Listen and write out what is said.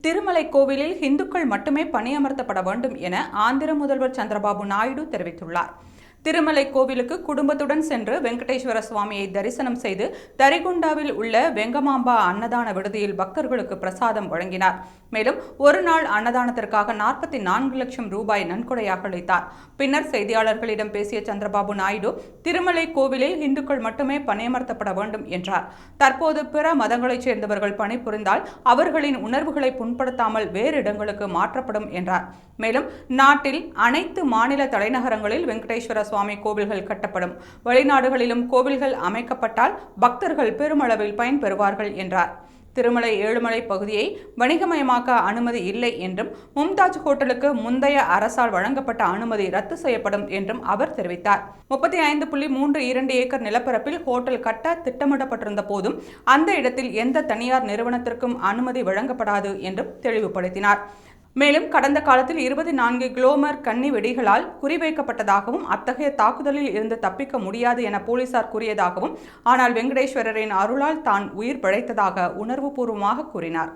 திருமலை கோவிலில் இந்துக்கள் மட்டுமே பணியமர்த்தப்பட வேண்டும் என ஆந்திர முதல்வர் சந்திரபாபு நாயுடு தெரிவித்துள்ளார். திருமலை கோவிலுக்கு குடும்பத்துடன் சென்று வெங்கடேஸ்வர சுவாமியை தரிசனம் செய்து தரிகுண்டாவில் உள்ள வெங்கமாம்பா அன்னதான விடுதியில் பக்தர்களுக்கு பிரசாதம் வழங்கினார். மேலும் ஒரு நாள் அன்னதானத்திற்காக 44 லட்சம் ரூபாய் நன்கொடையாக அளித்தார். பின்னர் செய்தியாளர்களிடம் பேசிய சந்திரபாபு நாயுடு, திருமலை கோவிலில் இந்துக்கள் மட்டுமே பணியமர்த்தப்பட வேண்டும் என்றார். தற்போது பிற மதங்களைச் சேர்ந்தவர்கள் பணிபுரிந்தால் அவர்களின் உணர்வுகளை புண்படுத்தாமல் வேறு இடங்களுக்கு மாற்றப்படும் என்றார். மேலும் நாட்டில் அனைத்து மாநில தலைநகரங்களில் வெங்கடேஸ்வர சுவாமி கோவில்கள் கட்டப்படும். வெளிநாடுகளிலும் கோவில்கள் அமைக்கப்பட்டால் பக்தர்கள் பெருமளவில் பயன்பெறுவார்கள் என்றார். திருமலை ஏழுமலை பகுதியை வணிகமயமாக்க அனுமதி இல்லை என்றும், மும்தாஜ் ஹோட்டலுக்கு முந்தைய அரசால் வழங்கப்பட்ட அனுமதி ரத்து செய்யப்படும் என்றும் அவர் தெரிவித்தார். 35.32 ஏக்கர் நிலப்பரப்பில் ஹோட்டல் கட்ட திட்டமிடப்பட்டிருந்த போதும் அந்த இடத்தில் எந்த தனியார் நிறுவனத்திற்கும் அனுமதி வழங்கப்படாது என்றும் தெளிவுபடுத்தினார். மேலும் கடந்த காலத்தில் 24 கிலோமர் கன்னி வெடிகளால் குறிவைக்கப்பட்டதாகவும், அத்தகைய தாக்குதலில் இருந்து தப்பிக்க முடியாது என போலீசார் கூறியதாகவும், ஆனால் வெங்கடேஸ்வரரின் அருளால் தான் உயிர் பிழைத்ததாக உணர்வுபூர்வமாக கூறினார்.